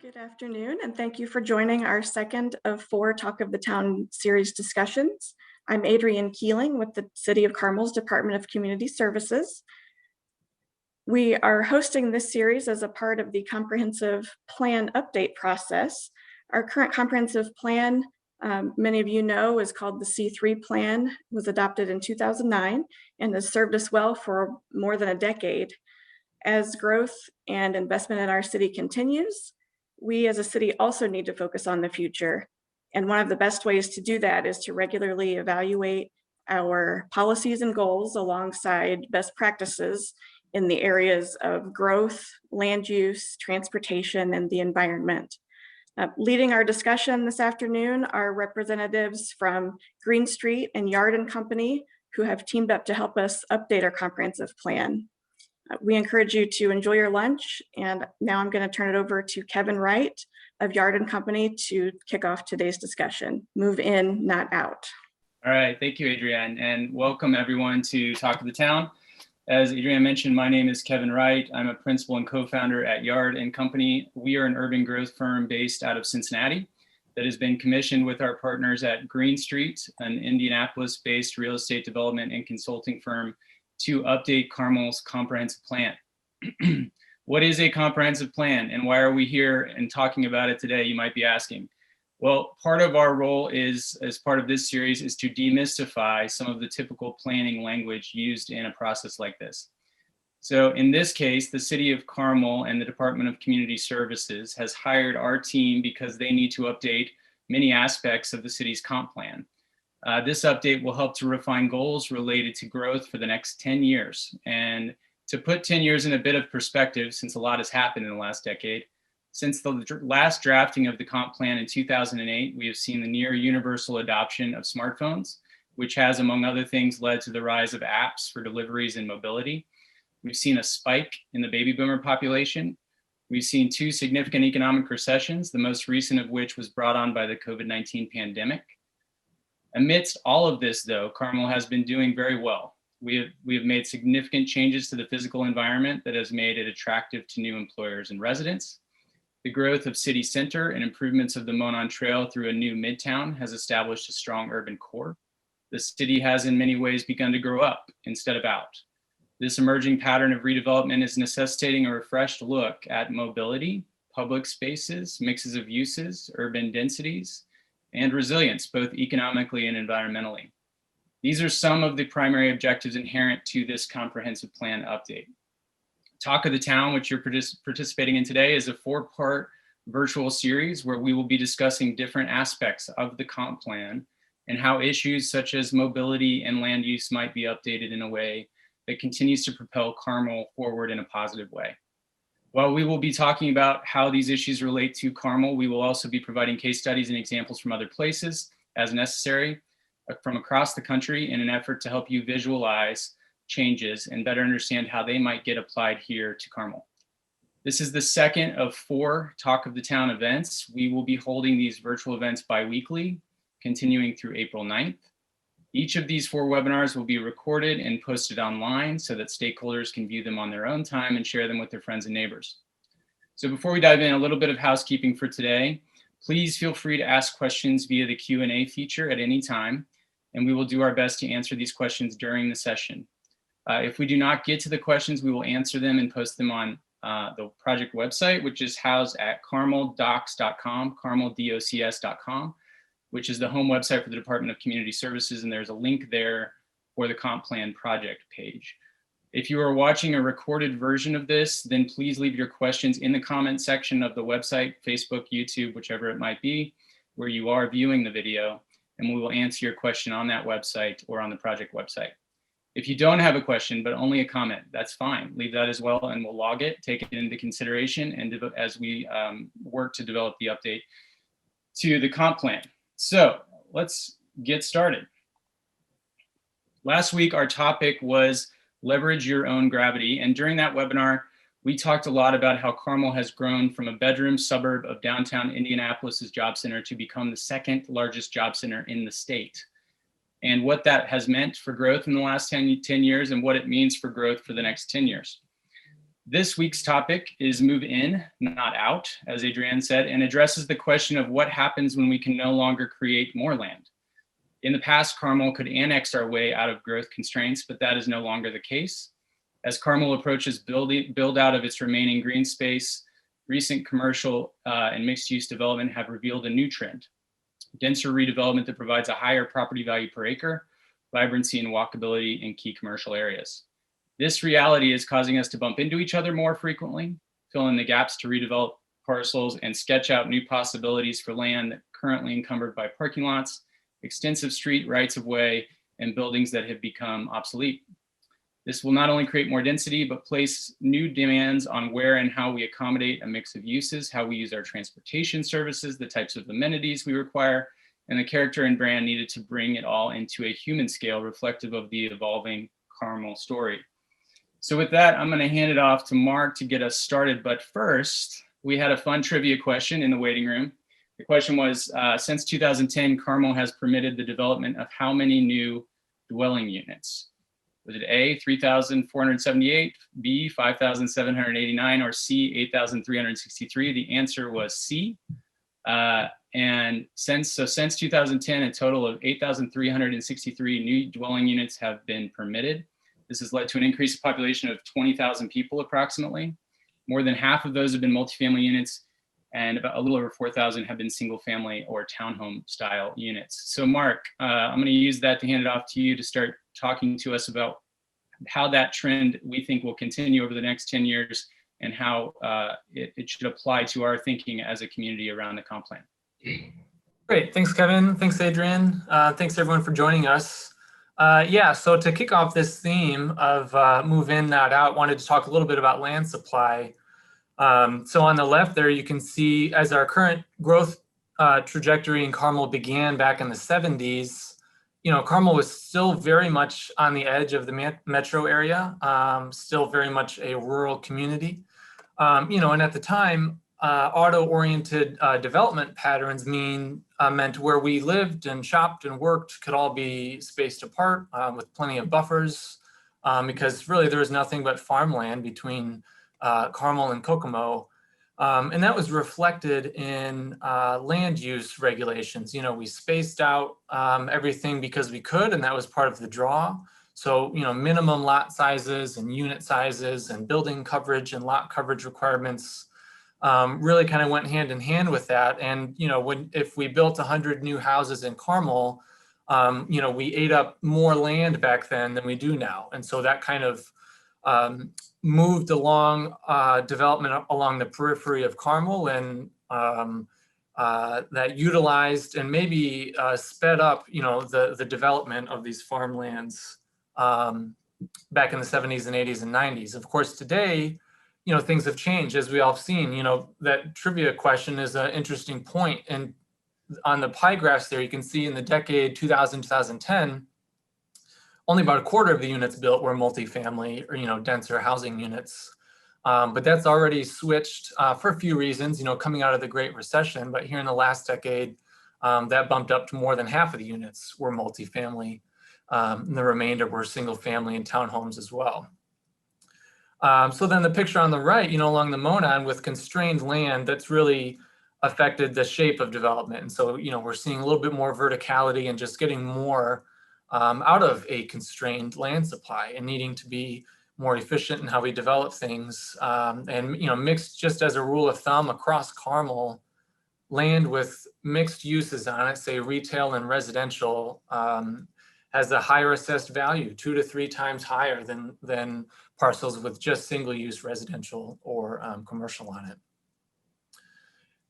Good afternoon, and thank you for joining our second of 4 Talk of the Town series discussions. I'm Adrienne Keeling with the City of Carmel's Department of Community Services. We are hosting this series as a part of the comprehensive plan update process. Our current comprehensive plan, many of you know, is called the C3 plan, was adopted in 2009 and has served us well for more than a decade. As growth and investment in our city continues, we as a city also need to focus on the future. And one of the best ways to do that is to regularly evaluate our policies and goals alongside best practices in the areas of growth, land use, transportation, and the environment. Leading our discussion this afternoon are representatives from Green Street and Yard & Company who have teamed up to help us update our comprehensive plan. We encourage you to enjoy your lunch, and now I'm going to turn it over to Kevin Wright of Yard & Company to kick off today's discussion. Move in, not out. All right, thank you, Adrienne, and welcome everyone to Talk of the Town. As Adrienne mentioned, my name is Kevin Wright. I'm a principal and co-founder at Yard & Company. We are an urban growth firm based out of Cincinnati that has been commissioned with our partners at Green Street, an Indianapolis-based real estate development and consulting firm, to update Carmel's comprehensive plan. What is a comprehensive plan and why are we here and talking about it today, you might be asking? Well, part of our role is, as part of this series, is to demystify some of the typical planning language used in a process like this. So in this case, the City of Carmel and the Department of Community Services has hired our team because they need to update many aspects of the city's comp plan. This update will help to refine goals related to growth for the next 10 years. And to put 10 years in a bit of perspective, since a lot has happened in the last decade, since the last drafting of the comp plan in 2008, we have seen the near universal adoption of smartphones, which has, among other things, led to the rise of apps for deliveries and mobility. We've seen a spike in the baby boomer population. We've seen 2 significant economic recessions, the most recent of which was brought on by the COVID-19 pandemic. Amidst all of this, though, Carmel has been doing very well. We have made significant changes to the physical environment that has made it attractive to new employers and residents. The growth of city center and improvements of the Monon Trail through a new midtown has established a strong urban core. The city has in many ways begun to grow up instead of out. This emerging pattern of redevelopment is necessitating a refreshed look at mobility, public spaces, mixes of uses, urban densities, and resilience, both economically and environmentally. These are some of the primary objectives inherent to this comprehensive plan update. Talk of the Town, which you're participating in today, is a 4-part virtual series where we will be discussing different aspects of the comp plan and how issues such as mobility and land use might be updated in a way that continues to propel Carmel forward in a positive way. While we will be talking about how these issues relate to Carmel, we will also be providing case studies and examples from other places as necessary from across the country in an effort to help you visualize changes and better understand how they might get applied here to Carmel. This is the second of 4 Talk of the Town events. We will be holding these virtual events bi-weekly, continuing through April 9th. Each of these 4 webinars will be recorded and posted online so that stakeholders can view them on their own time and share them with their friends and neighbors. So before we dive in, a little bit of housekeeping for today. Please feel free to ask questions via the Q&A feature at any time, and we will do our best to answer these questions during the session. If we do not get to the questions, we will answer them and post them on the project website, which is housed at carmeldocs.com, carmeldocs.com, which is the home website for the Department of Community Services, and there's a link there for the comp plan project page. If you are watching a recorded version of this, then please leave your questions in the comment section of the website, Facebook, YouTube, whichever it might be, where you are viewing the video, and we will answer your question on that website or on the project website. If you don't have a question, but only a comment, that's fine. Leave that as well, and we'll log it, take it into consideration, and as we work to develop the update to the comp plan. So let's get started. Last week, our topic was leverage your own gravity. And during that webinar, we talked a lot about how Carmel has grown from a bedroom suburb of downtown Indianapolis's job center to become the second largest job center in the state, and what that has meant for growth in the last 10 years and what it means for growth for the next 10 years. This week's topic is move in, not out, as Adrienne said, and addresses the question of what happens when we can no longer create more land. In the past, Carmel could annex our way out of growth constraints, but that is no longer the case. As Carmel approaches build out of its remaining green space, recent commercial and mixed use development have revealed a new trend: denser redevelopment that provides a higher property value per acre, vibrancy and walkability in key commercial areas. This reality is causing us to bump into each other more frequently, fill in the gaps to redevelop parcels, and sketch out new possibilities for land currently encumbered by parking lots, extensive street rights of way, and buildings that have become obsolete. This will not only create more density, but place new demands on where and how we accommodate a mix of uses, how we use our transportation services, the types of amenities we require, and the character and brand needed to bring it all into a human scale reflective of the evolving Carmel story. So with that, I'm going to hand it off to Mark to get us started. But first, we had a fun trivia question in the waiting room. The question was, since 2010, Carmel has permitted the development of how many new dwelling units? Was it A, 3,478, B, 5,789, or C, 8,363? The answer was C. And since 2010, a total of 8,363 new dwelling units have been permitted. This has led to an increased population of 20,000 people approximately. More than half of those have been multifamily units, and about a little over 4,000 have been single family or townhome style units. So Mark, I'm going to use that to hand it off to you to start talking to us about how that trend we think will continue over the next 10 years and how it should apply to our thinking as a community around the comp plan. Great, thanks Kevin, thanks Adrienne, thanks everyone for joining us. Yeah, so to kick off this theme of move in, not out, wanted to talk a little bit about land supply. So on the left there, you can see as our current growth trajectory in Carmel began back in the 70s, you know, Carmel was still very much on the edge of the metro area, still very much a rural community. You know, and at the time, auto-oriented development patterns meant where we lived and shopped and worked could all be spaced apart with plenty of buffers, because really there was nothing but farmland between Carmel and Kokomo. And that was reflected in land use regulations. You know, we spaced out everything because we could, and that was part of the draw. So, you know, minimum lot sizes and unit sizes and building coverage and lot coverage requirements really kind of went hand in hand with that. And, you know, if we built 100 new houses in Carmel, you know, we ate up more land back then than we do now. And so that kind of moved along development along the periphery of Carmel, and that utilized and maybe sped up, you know, the development of these farmlands back in the 70s and 80s and 90s. Of course, today, you know, things have changed, as we all have seen. You know, that trivia question is an interesting point. And on the pie graphs there, you can see in the decade 2000, 2010, only about a quarter of the units built were multifamily or, you know, denser housing units. But that's already switched for a few reasons, you know, coming out of the Great Recession. But here in the last decade, that bumped up to more than half of the units were multifamily. And the remainder were single family and townhomes as well. So then the picture on the right, you know, along the Monon with constrained land, that's really affected the shape of development. And so, you know, we're seeing a little bit more verticality and just getting more out of a constrained land supply and needing to be more efficient in how we develop things. And, you know, mixed, just as a rule of thumb across Carmel, land with mixed uses on it, say retail and residential, has a higher assessed value, 2 to 3 times higher than parcels with just single-use residential or commercial on it.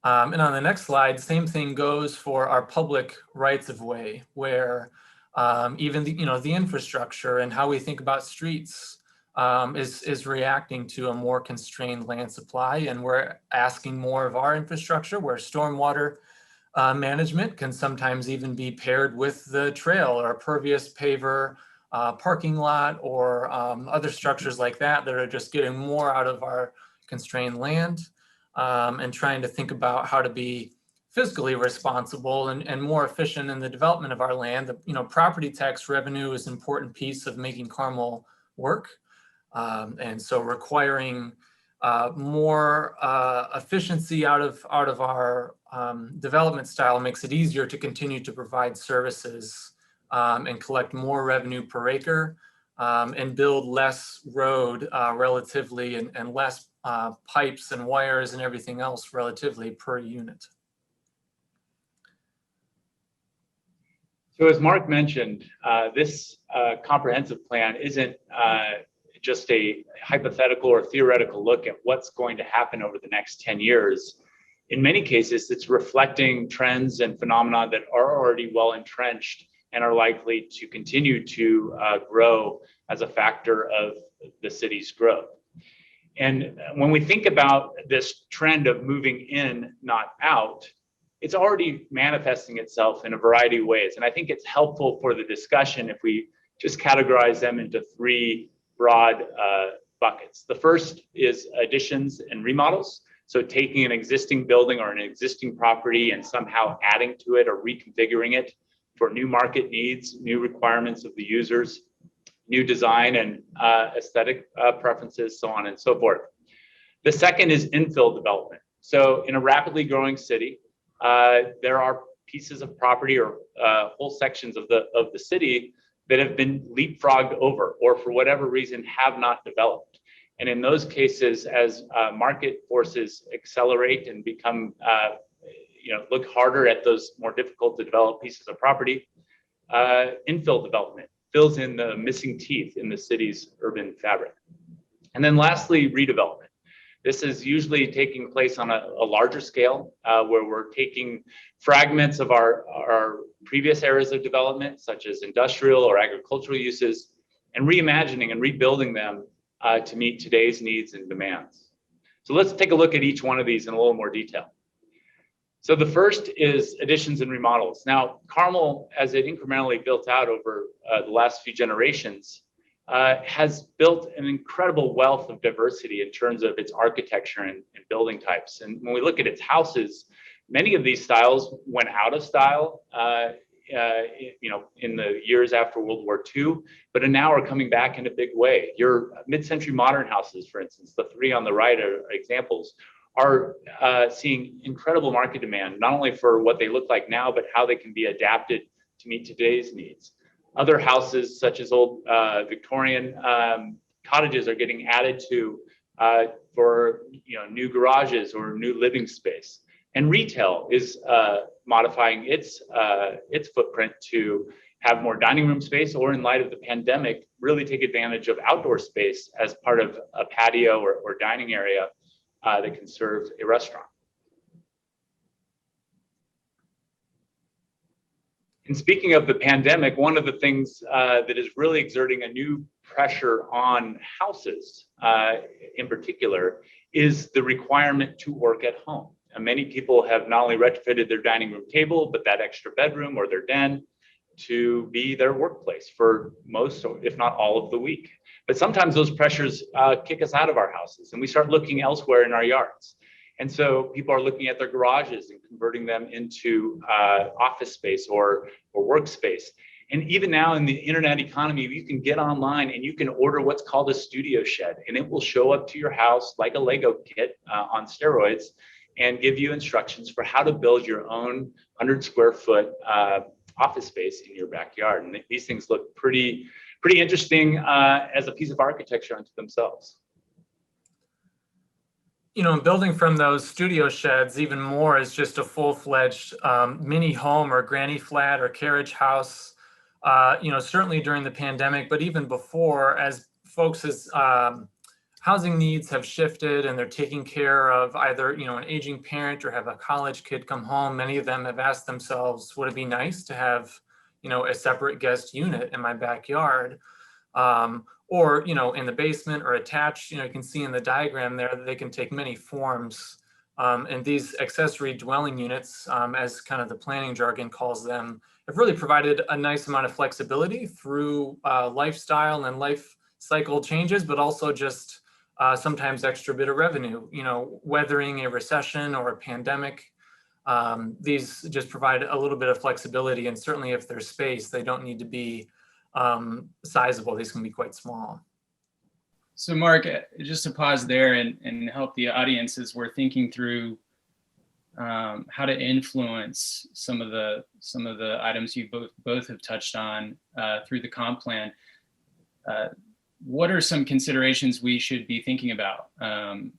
And on the next slide, same thing goes for our public rights of way, where even the infrastructure and how we think about streets is reacting to a more constrained land supply, and we're asking more of our infrastructure, where stormwater management can sometimes even be paired with the trail or a pervious paver parking lot or other structures like that that are just getting more out of our constrained land, and trying to think about how to be fiscally responsible and more efficient in the development of our land. Property tax revenue is an important piece of making Carmel work. And so requiring more efficiency out of our development style makes it easier to continue to provide services and collect more revenue per acre, and build less road relatively, and less pipes and wires and everything else relatively per unit. So as Mark mentioned, this comprehensive plan isn't just a hypothetical or theoretical look at what's going to happen over the next 10 years. In many cases, it's reflecting trends and phenomena that are already well entrenched and are likely to continue to grow as a factor of the city's growth. And when we think about this trend of moving in, not out, it's already manifesting itself in a variety of ways. And I think it's helpful for the discussion if we just categorize them into 3 broad buckets. The first is additions and remodels. So taking an existing building or an existing property and somehow adding to it or reconfiguring it for new market needs, new requirements of the users, new design and aesthetic preferences, so on and so forth. The second is infill development. So in a rapidly growing city, there are pieces of property or whole sections of the city that have been leapfrogged over, or for whatever reason have not developed. And in those cases, as market forces accelerate and become, look harder at those more difficult to develop pieces of property, infill development fills in the missing teeth in the city's urban fabric. And then lastly, redevelopment. This is usually taking place on a larger scale, where we're taking fragments of our previous areas of development, such as industrial or agricultural uses, and reimagining and rebuilding them to meet today's needs and demands. So let's take a look at each one of these in a little more detail. So the first is additions and remodels. Now, Carmel, as it incrementally built out over the last few generations, has built an incredible wealth of diversity in terms of its architecture and building types. And when we look at its houses, many of these styles went out of style, in the years after World War II, but now are coming back in a big way. Your mid-century modern houses, for instance, the 3 on the right are examples, are seeing incredible market demand, not only for what they look like now, but how they can be adapted to meet today's needs. Other houses, such as old Victorian cottages, are getting added to for new garages or new living space. And retail is modifying its footprint to have more dining room space, or in light of the pandemic, really take advantage of outdoor space as part of a patio or dining area that can serve a restaurant. And speaking of the pandemic, one of the things that is really exerting a new pressure on houses in particular is the requirement to work at home. And many people have not only retrofitted their dining room table, but that extra bedroom or their den to be their workplace for most, if not all, of the week. But sometimes those pressures kick us out of our houses and we start looking elsewhere in our yards. And so people are looking at their garages and converting them into office space or workspace. And even now in the internet economy, you can get online and you can order what's called a studio shed, and it will show up to your house like a Lego kit on steroids and give you instructions for how to build your own 100 square foot office space in your backyard. And these things look pretty interesting as a piece of architecture unto themselves. Building from those studio sheds even more is just a full-fledged mini home or granny flat or carriage house certainly during the pandemic, but even before, as folks' housing needs have shifted and they're taking care of either, an aging parent or have a college kid come home, many of them have asked themselves, would it be nice to have, a separate guest unit in my backyard? Or, in the basement or attached, you can see in the diagram there that they can take many forms. And these accessory dwelling units, as kind of the planning jargon calls them, have really provided a nice amount of flexibility through lifestyle and life cycle changes, but also just sometimes extra bit of revenue, weathering a recession or a pandemic. These just provide a little bit of flexibility, and certainly if there's space, they don't need to be sizable. These can be quite small. So Mark, just to pause there and help the audience as we're thinking through how to influence some of the items you both have touched on through the comp plan. What are some considerations we should be thinking about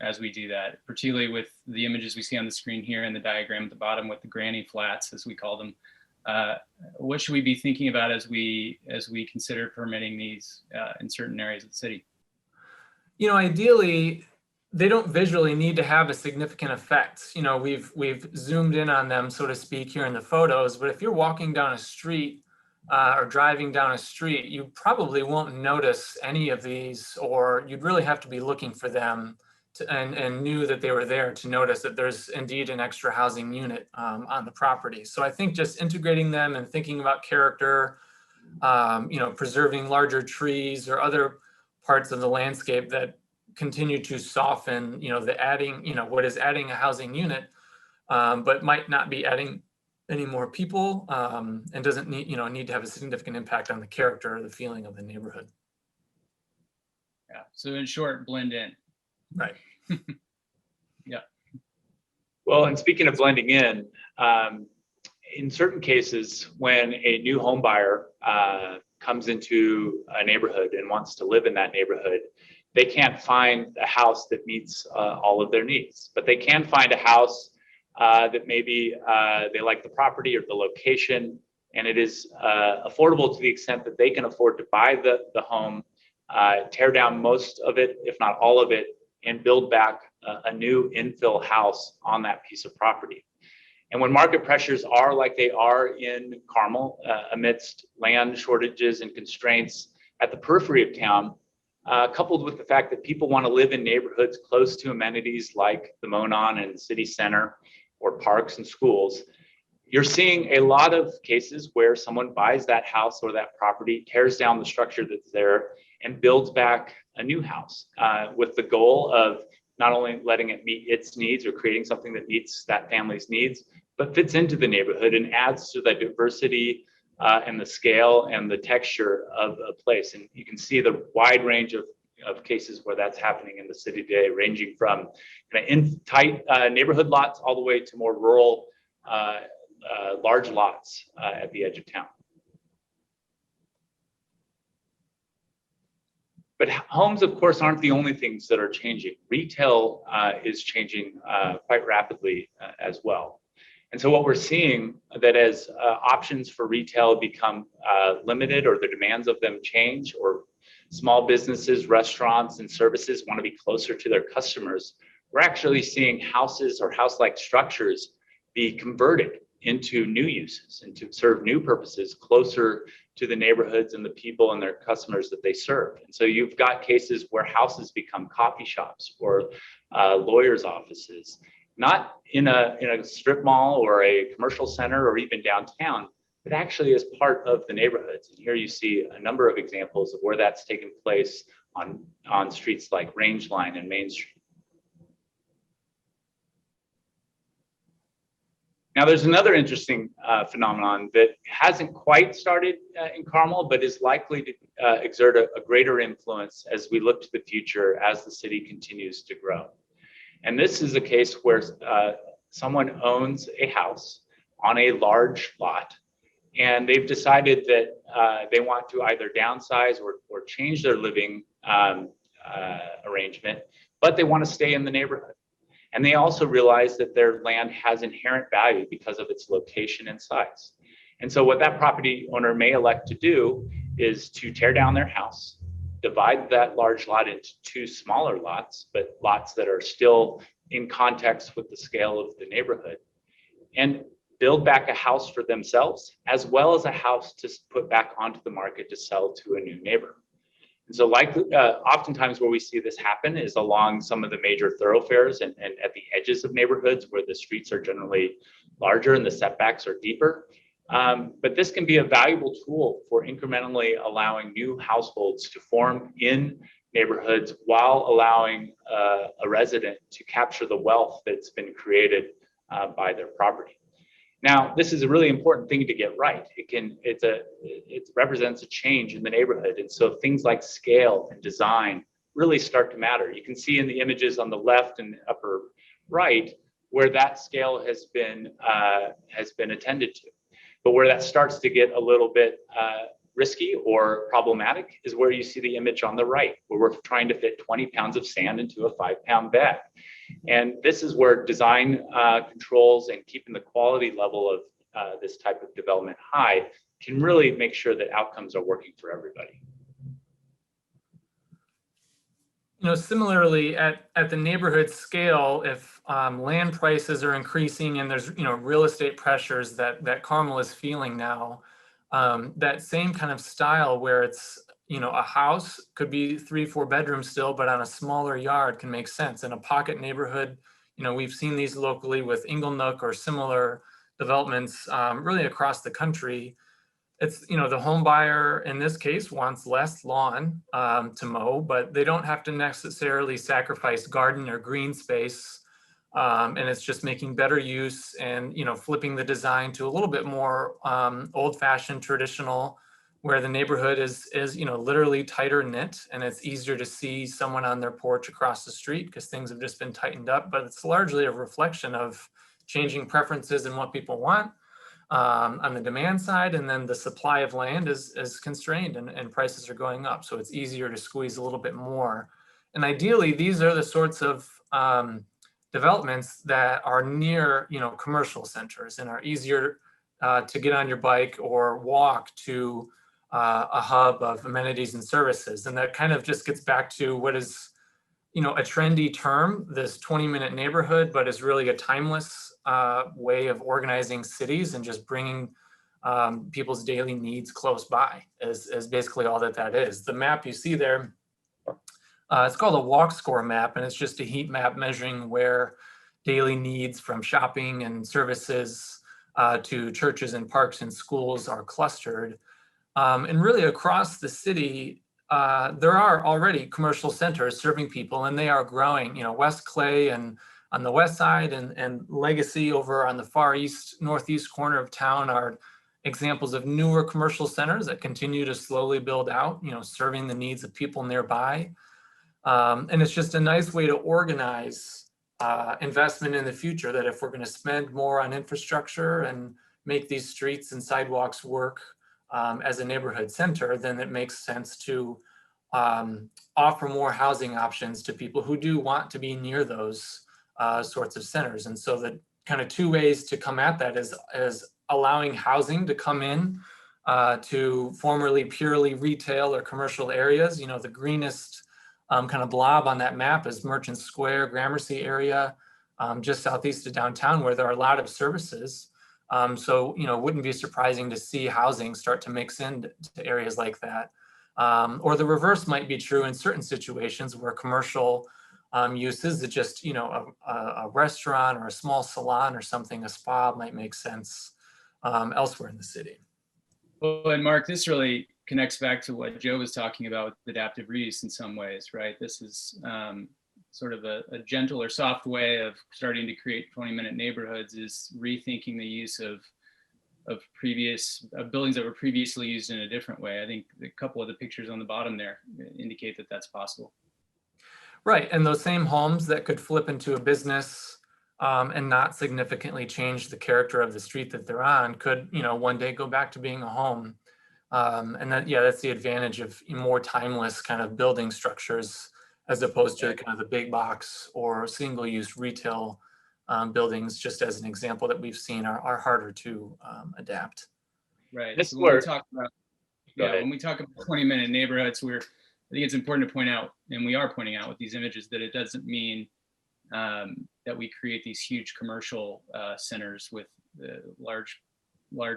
as we do that, particularly with the images we see on the screen here and the diagram at the bottom with the granny flats, as we call them? What should we be thinking about as we consider permitting these in certain areas of the city? Ideally, they don't visually need to have a significant effect. We've zoomed in on them, so to speak, here in the photos, but if you're walking down a street or driving down a street, you probably won't notice any of these, or you'd really have to be looking for them and knew that they were there to notice that there's indeed an extra housing unit on the property. So I think just integrating them and thinking about character, preserving larger trees or other parts of the landscape that continue to soften, the adding, what is adding a housing unit, but might not be adding any more people, and doesn't need to have a significant impact on the character or the feeling of the neighborhood. Yeah. So in short, blend in. Right. Yeah. Well, and speaking of blending in certain cases, when a new home buyer comes into a neighborhood and wants to live in that neighborhood, they can't find a house that meets all of their needs, but they can find a house that maybe they like the property or the location, and it is affordable to the extent that they can afford to buy the home, tear down most of it, if not all of it, and build back a new infill house on that piece of property. And when market pressures are like they are in Carmel, amidst land shortages and constraints at the periphery of town, coupled with the fact that people want to live in neighborhoods close to amenities like the Monon and the city center or parks and schools, you're seeing a lot of cases where someone buys that house or that property, tears down the structure that's there, and builds back a new house with the goal of not only letting it meet its needs or creating something that meets that family's needs, but fits into the neighborhood and adds to the diversity and the scale and the texture of a place. And you can see the wide range of cases where that's happening in the city today, ranging from kind of in tight neighborhood lots all the way to more rural, large lots at the edge of town. But homes, of course, aren't the only things that are changing. Retail is changing quite rapidly as well. And so what we're seeing that as options for retail become limited, or the demands of them change, or small businesses, restaurants, and services want to be closer to their customers, we're actually seeing houses or house-like structures be converted into new uses and to serve new purposes closer to the neighborhoods and the people and their customers that they serve. And so you've got cases where houses become coffee shops or lawyers' offices, not in a strip mall or a commercial center or even downtown, but actually as part of the neighborhoods. And here you see a number of examples of where that's taken place on streets like Range Line and Main Street. Now, there's another interesting phenomenon that hasn't quite started in Carmel, but is likely to exert a greater influence as we look to the future as the city continues to grow. And this is a case where someone owns a house on a large lot, and they've decided that they want to either downsize or change their living arrangement, but they want to stay in the neighborhood. And they also realize that their land has inherent value because of its location and size. And so what that property owner may elect to do is to tear down their house, divide that large lot into two smaller lots, but lots that are still in context with the scale of the neighborhood, and build back a house for themselves, as well as a house to put back onto the market to sell to a new neighbor. And so oftentimes where we see this happen is along some of the major thoroughfares and at the edges of neighborhoods where the streets are generally larger and the setbacks are deeper. But this can be a valuable tool for incrementally allowing new households to form in neighborhoods while allowing a resident to capture the wealth that's been created by their property. Now, this is a really important thing to get right. It represents a change in the neighborhood. And so things like scale and design really start to matter. You can see in the images on the left and upper right where that scale has been attended to. But where that starts to get a little bit risky or problematic is where you see the image on the right, where we're trying to fit 20 pounds of sand into a 5-pound bag. And this is where design controls and keeping the quality level of this type of development high can really make sure that outcomes are working for everybody. Similarly at the neighborhood scale, if land prices are increasing and there's real estate pressures that Carmel is feeling now, that same kind of style where it's a house could be 3-4 bedrooms still, but on a smaller yard can make sense. In a pocket neighborhood, we've seen these locally with Inglenook or similar developments really across the country. It's, the home buyer in this case wants less lawn to mow, but they don't have to necessarily sacrifice garden or green space. And it's just making better use and, flipping the design to a little bit more old-fashioned, traditional, where the neighborhood is literally tighter knit and it's easier to see someone on their porch across the street because things have just been tightened up. But it's largely a reflection of changing preferences and what people want on the demand side, and then the supply of land is constrained and prices are going up. So it's easier to squeeze a little bit more. And ideally, these are the sorts of developments that are near, commercial centers and are easier to get on your bike or walk to a hub of amenities and services. And that kind of just gets back to what is, a trendy term, this 20-minute neighborhood, but is really a timeless way of organizing cities and just bringing people's daily needs close by is basically all that is. The map you see there, it's called a walk score map, and it's just a heat map measuring where daily needs from shopping and services to churches and parks and schools are clustered. And really across the city, there are already commercial centers serving people, and they are growing. West Clay and on the west side and Legacy over on the far east, northeast corner of town are examples of newer commercial centers that continue to slowly build out, serving the needs of people nearby. And it's just a nice way to organize investment in the future, that if we're going to spend more on infrastructure and make these streets and sidewalks work as a neighborhood center, then it makes sense to offer more housing options to people who do want to be near those sorts of centers. And so the kind of two ways to come at that is allowing housing to come in to formerly purely retail or commercial areas. The greenest kind of blob on that map is Merchant Square, Gramercy area, just southeast of downtown, where there are a lot of services. So, it wouldn't be surprising to see housing start to mix into areas like that. Or the reverse might be true in certain situations where commercial uses that just, a restaurant or a small salon or something, a spa might make sense elsewhere in the city. Well, and Mark, this really connects back to what Joe was talking about with adaptive reuse in some ways, right? This is sort of a gentle or soft way of starting to create 20-minute neighborhoods, is rethinking the use of previous buildings that were previously used in a different way. I think a couple of the pictures on the bottom there indicate that that's possible. Right, and those same homes that could flip into a business and not significantly change the character of the street that they're on could, one day go back to being a home. And that's the advantage of more timeless kind of building structures, as opposed to kind of the big box or single-use retail buildings, just as an example that we've seen are harder to adapt. Right. This So is when we where, talk about, go yeah, ahead. when we talk about 20-minute neighborhoods, I think it's important to point out, and we are pointing out with these images, that it doesn't mean that we create these huge commercial centers with large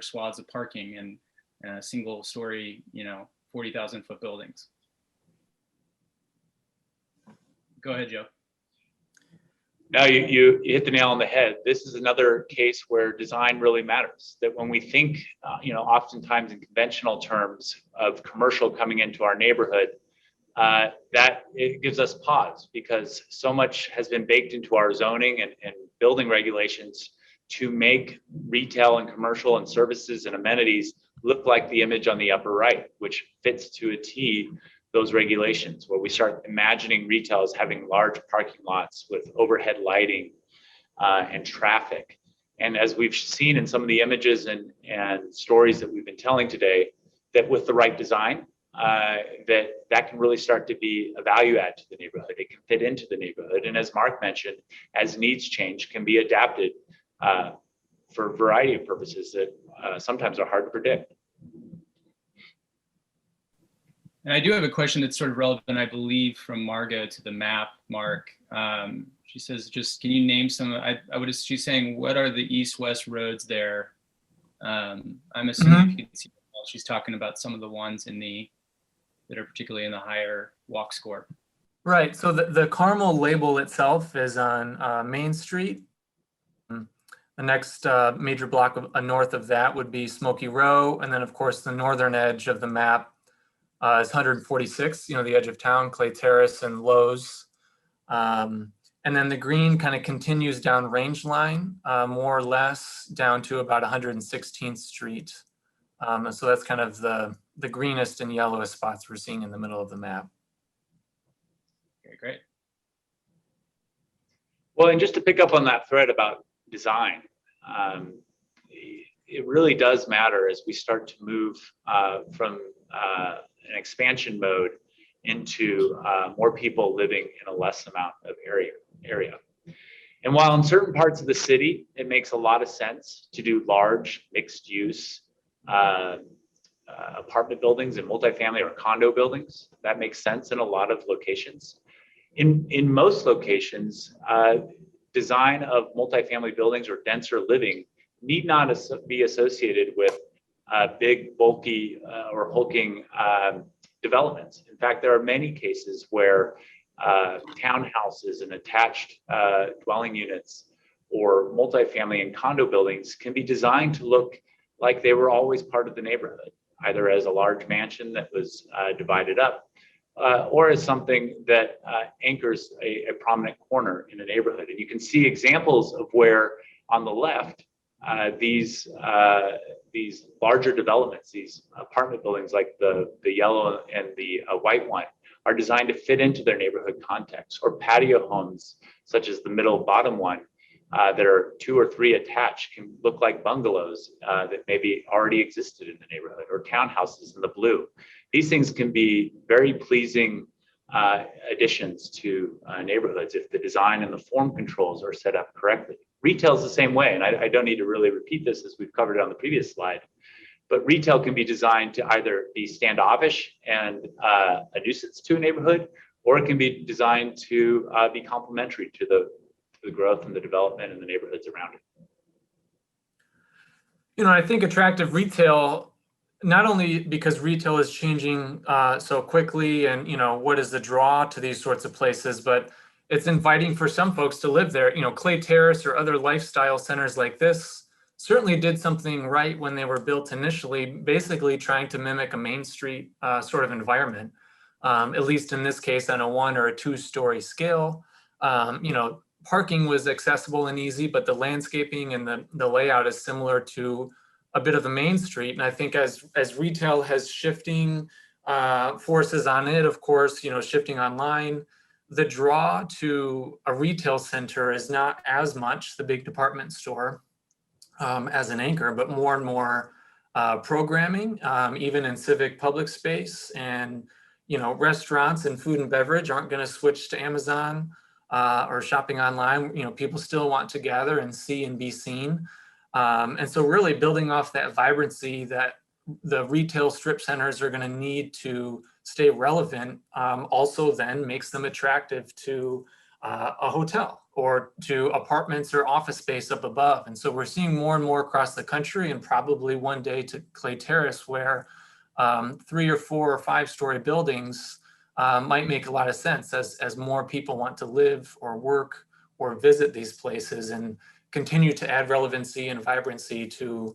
swaths of parking and single story, 40,000 foot buildings. Go ahead, Joe. No, you hit the nail on the head. This is another case where design really matters. That when we think, oftentimes in conventional terms of commercial coming into our neighborhood, that it gives us pause because so much has been baked into our zoning and building regulations to make retail and commercial and services and amenities look like the image on the upper right, which fits to a T those regulations, where we start imagining retail as having large parking lots with overhead lighting and traffic. And as we've seen in some of the images and stories that we've been telling today, that with the right design, that can really start to be a value add to the neighborhood. It can fit into the neighborhood. And as Mark mentioned, as needs change, can be adapted for a variety of purposes that sometimes are hard to predict. And I do have a question that's sort of relevant, I believe, from Margot to the map, Mark. She says, just can you name some, she's saying, what are the east-west roads there? I'm assuming if you can see, she's talking about some of the ones that are particularly in the higher walk score. Right. So the Carmel label itself is on Main Street. The next major block north of that would be Smoky Row. And then, of course, the northern edge of the map is 146, the edge of town, Clay Terrace and Lowe's. And then the green kind of continues down Range Line, more or less down to about 116th Street. So that's kind of the greenest and yellowest spots we're seeing in the middle of the map. Okay, great. Well, and just to pick up on that thread about design, it really does matter as we start to move from an expansion mode into more people living in a less amount of area. And while in certain parts of the city, it makes a lot of sense to do large mixed use apartment buildings and multifamily or condo buildings, that makes sense in a lot of locations. In most locations, design of multifamily buildings or denser living need not be associated with big, bulky or hulking developments. In fact, there are many cases where townhouses and attached dwelling units or multifamily and condo buildings can be designed to look like they were always part of the neighborhood, either as a large mansion that was divided up or as something that anchors a prominent corner in a neighborhood. And you can see examples of where on the left, these larger developments, these apartment buildings like the yellow and the white one, are designed to fit into their neighborhood context, or patio homes such as the middle bottom one that are 2 or 3 attached can look like bungalows that maybe already existed in the neighborhood, or townhouses in the blue. These things can be very pleasing additions to neighborhoods if the design and the form controls are set up correctly. Retail is the same way, and I don't need to really repeat this as we've covered it on the previous slide, but retail can be designed to either be standoffish and a nuisance to a neighborhood, or it can be designed to be complementary to the growth and the development in the neighborhoods around it. I think attractive retail, not only because retail is changing so quickly and, what is the draw to these sorts of places, but it's inviting for some folks to live there. Clay Terrace or other lifestyle centers like this certainly did something right when they were built initially, basically trying to mimic a Main Street sort of environment, at least in this case on a 1 or a 2-story scale. Parking was accessible and easy, but the landscaping and the layout is similar to a bit of a Main Street. And I think as retail has shifting forces on it, of course, shifting online, the draw to a retail center is not as much the big department store as an anchor, but more and more programming, even in civic public space. And, restaurants and food and beverage aren't going to switch to Amazon or shopping online. People still want to gather and see and be seen. And so really building off that vibrancy that the retail strip centers are going to need to stay relevant also then makes them attractive to a hotel or to apartments or office space up above. And so we're seeing more and more across the country, and probably one day to Clay Terrace, where 3 or 4 or 5-story buildings might make a lot of sense as more people want to live or work or visit these places and continue to add relevancy and vibrancy to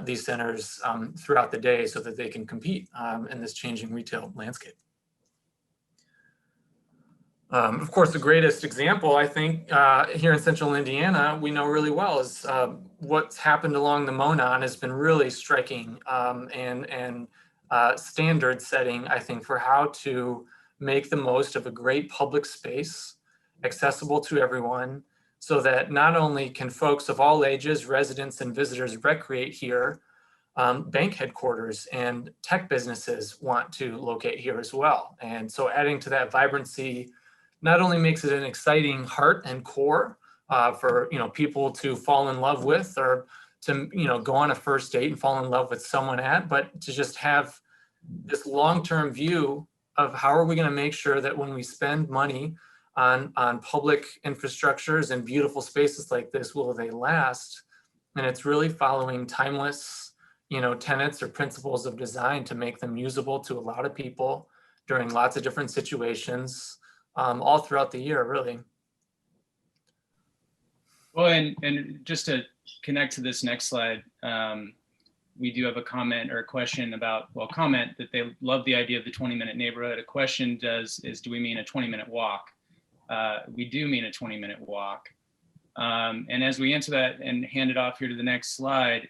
these centers throughout the day so that they can compete in this changing retail landscape. Of course, the greatest example, I think, here in central Indiana, we know really well is what's happened along the Monon has been really striking and standard setting, I think, for how to make the most of a great public space, accessible to everyone, so that not only can folks of all ages, residents and visitors recreate here, bank headquarters and tech businesses want to locate here as well. And so adding to that vibrancy not only makes it an exciting heart and core for people to fall in love with, or to go on a first date and fall in love with someone at, but to just have this long-term view of how are we going to make sure that when we spend money on public infrastructures and beautiful spaces like this, will they last? And it's really following timeless tenets or principles of design to make them usable to a lot of people during lots of different situations all throughout the year, really. Well, and just to connect to this next slide, we do have a comment or a question about, well, comment that they love the idea of the 20-minute neighborhood. A question is, do we mean a 20-minute walk? We do mean a 20-minute walk. And as we answer that and hand it off here to the next slide,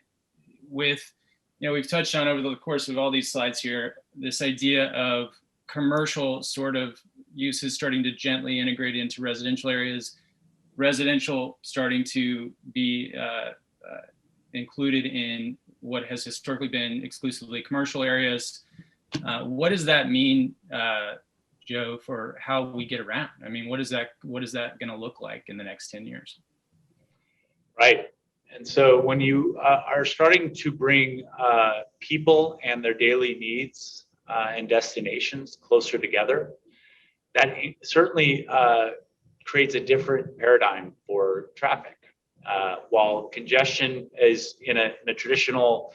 with, we've touched on over the course of all these slides here, this idea of commercial sort of uses starting to gently integrate into residential areas, residential starting to be included in what has historically been exclusively commercial areas. What does that mean, Joe, for how we get around? I mean, what is that going to look like in the next 10 years? Right. And so when you are starting to bring people and their daily needs and destinations closer together, that certainly creates a different paradigm for traffic. While congestion is in a traditional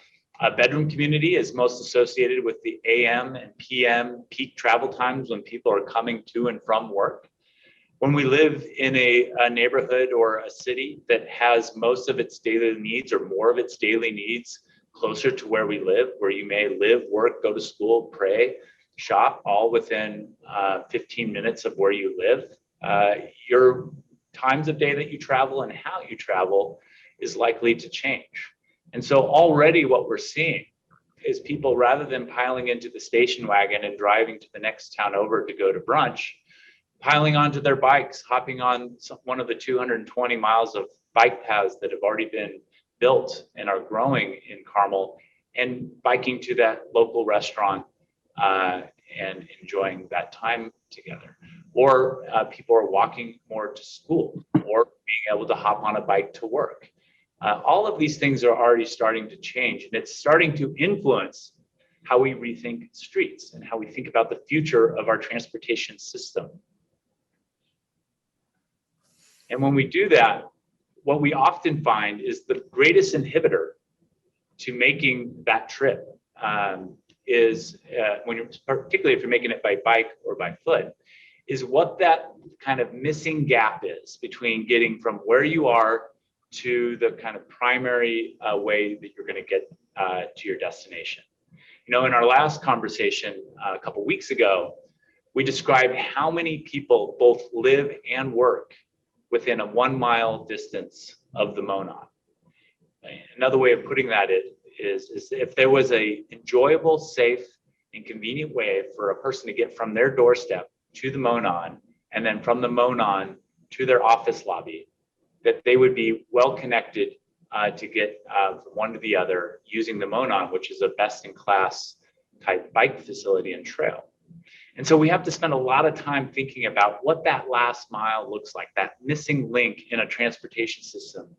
bedroom community is most associated with the AM and PM peak travel times when people are coming to and from work. When we live in a neighborhood or a city that has most of its daily needs or more of its daily needs closer to where we live, where you may live, work, go to school, pray, shop, all within 15 minutes of where you live, your times of day that you travel and how you travel is likely to change. And so already what we're seeing is people, rather than piling into the station wagon and driving to the next town over to go to brunch, piling onto their bikes, hopping on one of the 220 miles of bike paths that have already been built and are growing in Carmel, and biking to that local restaurant and enjoying that time together. Or people are walking more to school, or being able to hop on a bike to work. All of these things are already starting to change, and it's starting to influence how we rethink streets and how we think about the future of our transportation system. And when we do that, what we often find is the greatest inhibitor to making that trip is particularly if you're making it by bike or by foot, is what that kind of missing gap is between getting from where you are to the kind of primary way that you're going to get to your destination. In our last conversation a couple weeks ago, we described how many people both live and work within a 1 mile distance of the Monon. Another way of putting that is if there was a enjoyable, safe, and convenient way for a person to get from their doorstep to the Monon, and then from the Monon to their office lobby, that they would be well connected to get from one to the other using the Monon, which is a best-in-class type bike facility and trail. And so we have to spend a lot of time thinking about what that last mile looks like, that missing link in a transportation system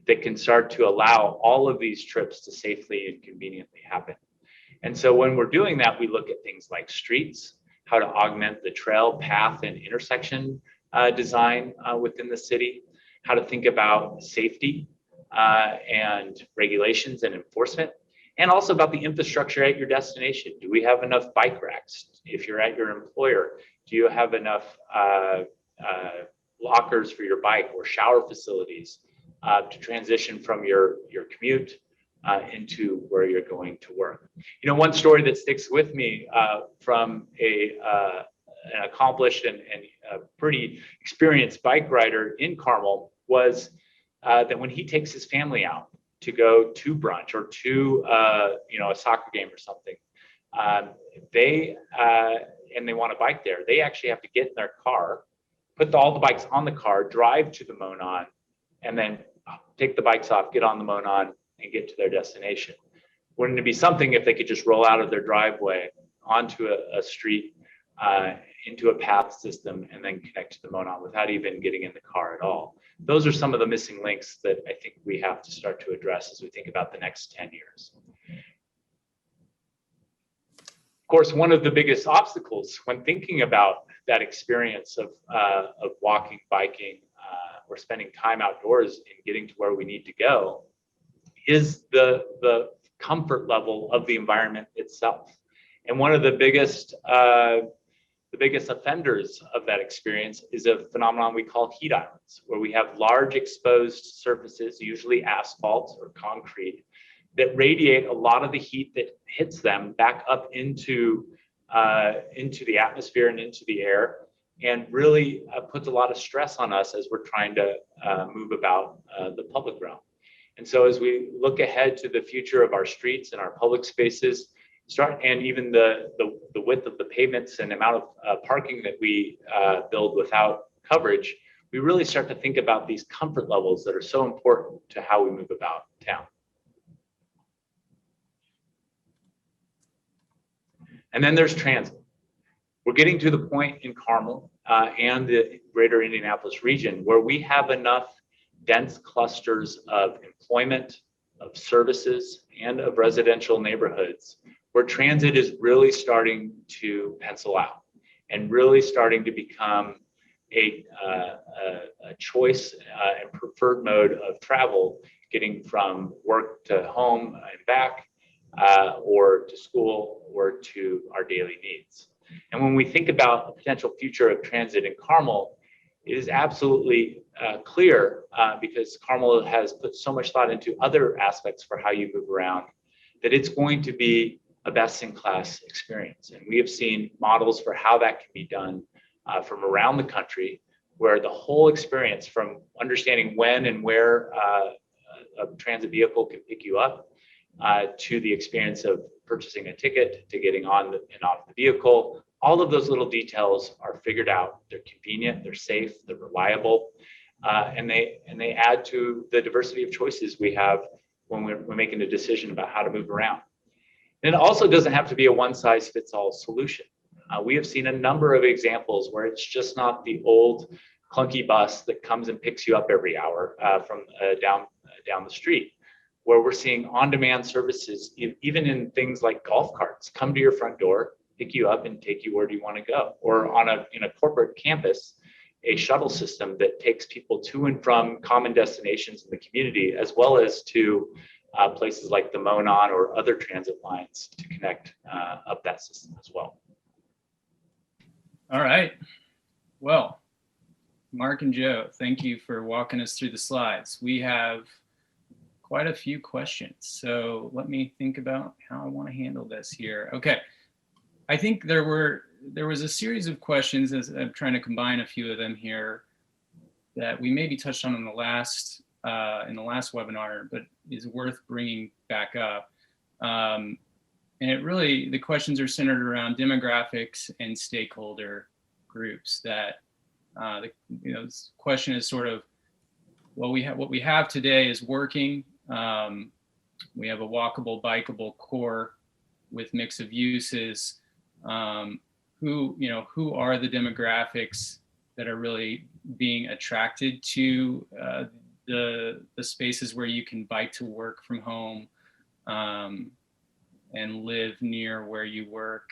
that can start to allow all of these trips to safely and conveniently happen. And so when we're doing that, we look at things like streets, how to augment the trail, path, and intersection design within the city, how to think about safety and regulations and enforcement, and also about the infrastructure at your destination. Do we have enough bike racks? If you're at your employer, do you have enough lockers for your bike or shower facilities to transition from your commute into where you're going to work? You know, one story that sticks with me from an accomplished and pretty experienced bike rider in Carmel was that when he takes his family out to go to brunch or to a soccer game or something, they want to bike there, they actually have to get in their car, put all the bikes on the car, drive to the Monon, and then take the bikes off, get on the Monon, and get to their destination. Wouldn't it be something if they could just roll out of their driveway onto a street, into a path system, and then connect to the Monon without even getting in the car at all? Those are some of the missing links that I think we have to start to address as we think about the next 10 years. Of course, one of the biggest obstacles when thinking about that experience of walking, biking, or spending time outdoors and getting to where we need to go is the comfort level of the environment itself. And one of the biggest offenders of that experience is a phenomenon we call heat islands, where we have large exposed surfaces, usually asphalt or concrete, that radiate a lot of the heat that hits them back up into the atmosphere and into the air, and really puts a lot of stress on us as we're trying to move about the public realm. And so as we look ahead to the future of our streets and our public spaces, and even the width of the pavements and amount of parking that we build without coverage, we really start to think about these comfort levels that are so important to how we move about town. And then there's transit. We're getting to the point in Carmel and the greater Indianapolis region where we have enough dense clusters of employment, of services, and of residential neighborhoods where transit is really starting to pencil out and really starting to become a choice and preferred mode of travel, getting from work to home and back, or to school, or to our daily needs. And when we think about the potential future of transit in Carmel, it is absolutely clear, because Carmel has put so much thought into other aspects for how you move around, that it's going to be a best-in-class experience. And we have seen models for how that can be done from around the country, where the whole experience, from understanding when and where a transit vehicle can pick you up, to the experience of purchasing a ticket, to getting on and off the vehicle, all of those little details are figured out. They're convenient, they're safe, they're reliable, and they add to the diversity of choices we have when we're making a decision about how to move around. And it also doesn't have to be a one-size-fits-all solution. We have seen a number of examples where it's just not the old clunky bus that comes and picks you up every hour from down the street, where we're seeing on-demand services, even in things like golf carts, come to your front door, pick you up, and take you where do you want to go. Or in a corporate campus, a shuttle system that takes people to and from common destinations in the community, as well as to places like the Monon or other transit lines to connect up that system as well. All right. Well, Mark and Joe, thank you for walking us through the slides. We have quite a few questions, so let me think about how I want to handle this here. Okay, I think there was a series of questions, as I'm trying to combine a few of them here, that we maybe touched on in the last webinar, but is worth bringing back up. And the questions are centered around demographics and stakeholder groups. That this question is sort of, well, what we have today is working. We have a walkable, bikeable core with mix of uses. Who are the demographics that are really being attracted to the spaces where you can bike to work from home? and live near where you work.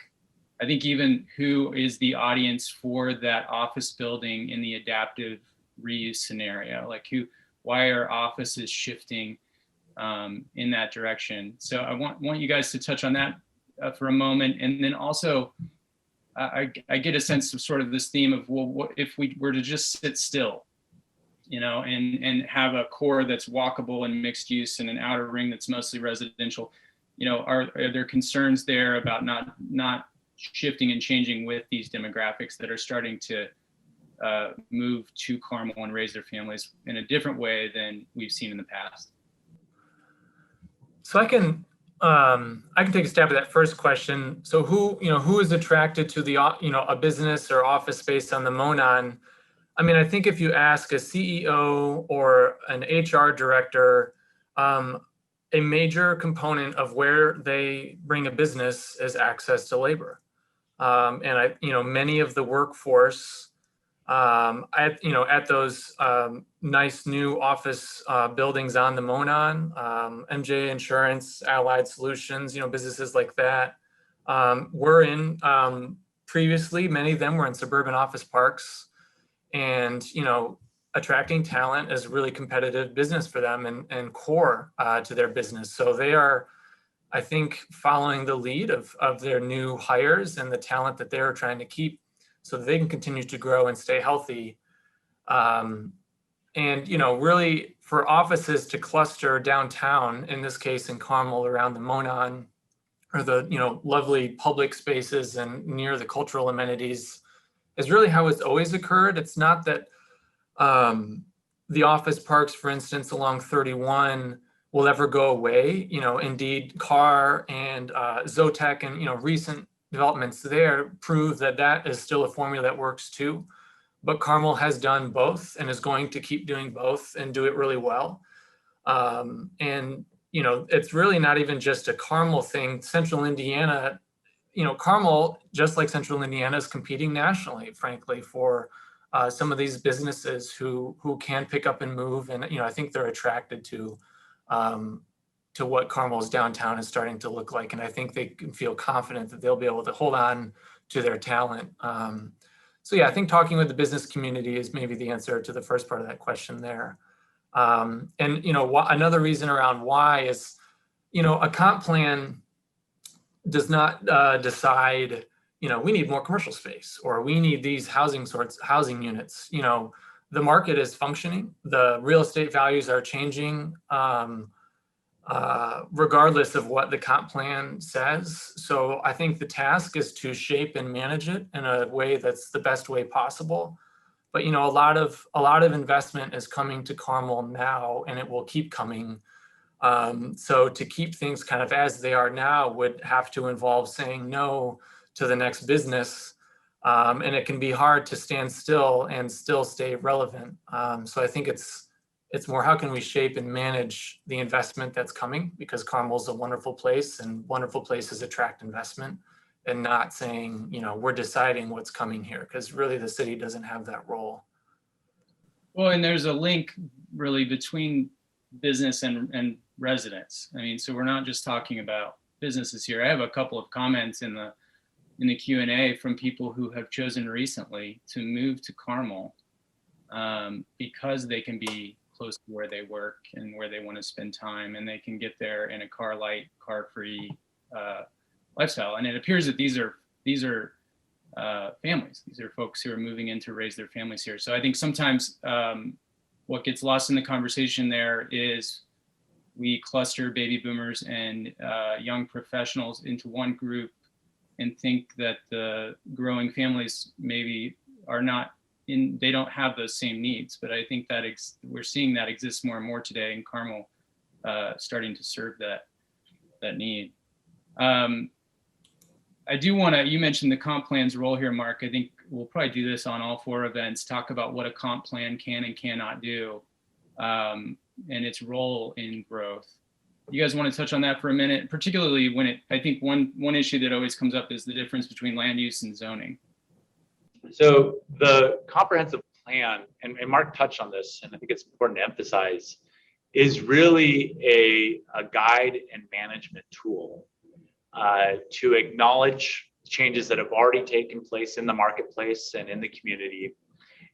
I think even who is the audience for that office building in the adaptive reuse scenario, like why are offices shifting in that direction? So I want you guys to touch on that for a moment. And then also, I get a sense of sort of this theme of, well, what if we were to just sit still, and have a core that's walkable and mixed use and an outer ring that's mostly residential? Are there concerns there about not shifting and changing with these demographics that are starting to move to Carmel and raise their families in a different way than we've seen in the past? So I can take a stab at that first question. So who is attracted to the, a business or office space on the Monon? I mean, I think if you ask a CEO or an HR director, a major component of where they bring a business is access to labor. And many of the workforce at those nice new office buildings on the Monon, MJ Insurance, Allied Solutions, businesses like that, were in previously, many of them were in suburban office parks, and attracting talent is really competitive business for them and core to their business. So they are, I think, following the lead of their new hires and the talent that they're trying to keep so that they can continue to grow and stay healthy. And really for offices to cluster downtown, in this case in Carmel around the Monon, or the lovely public spaces and near the cultural amenities, is really how it's always occurred. It's not that the office parks, for instance, along 31 will ever go away. Indeed, Carr and Zotek and recent developments there prove that is still a formula that works too. But Carmel has done both and is going to keep doing both and do it really well. And it's really not even just a Carmel thing. Central Indiana, Carmel, just like Central Indiana, is competing nationally, frankly, for some of these businesses who can pick up and move. And I think they're attracted to what Carmel's downtown is starting to look like. And I think they can feel confident that they'll be able to hold on to their talent. So yeah, I think talking with the business community is maybe the answer to the first part of that question there. And another reason around why is, a comp plan does not decide, we need more commercial space or we need these housing units. The market is functioning. The real estate values are changing regardless of what the comp plan says. So I think the task is to shape and manage it in a way that's the best way possible. But a lot of investment is coming to Carmel now, and it will keep coming. So to keep things kind of as they are now would have to involve saying no to the next business. And it can be hard to stand still and still stay relevant. So I think it's more, how can we shape and manage the investment that's coming, because Carmel's a wonderful place and wonderful places attract investment, and not saying, we're deciding what's coming here, because really the city doesn't have that role. Well, and there's a link really between business and residents. I mean, so we're not just talking about businesses here. I have a couple of comments in the Q&A from people who have chosen recently to move to Carmel because they can be close to where they work and where they want to spend time, and they can get there in a car light, car free lifestyle. And it appears that these are families. These are folks who are moving in to raise their families here. So I think sometimes what gets lost in the conversation there is we cluster baby boomers and young professionals into one group and think that the growing families maybe they don't have those same needs. But I think that we're seeing that exists more and more today in Carmel, starting to serve that need. I do want to, you mentioned the comp plan's role here, Mark. I think we'll probably do this on all 4 events, talk about what a comp plan can and cannot do, and its role in growth. You guys want to touch on that for a minute, particularly when I think one issue that always comes up is the difference between land use and zoning. So the comprehensive plan, and Mark touched on this, and I think it's important to emphasize, is really a guide and management tool to acknowledge changes that have already taken place in the marketplace and in the community,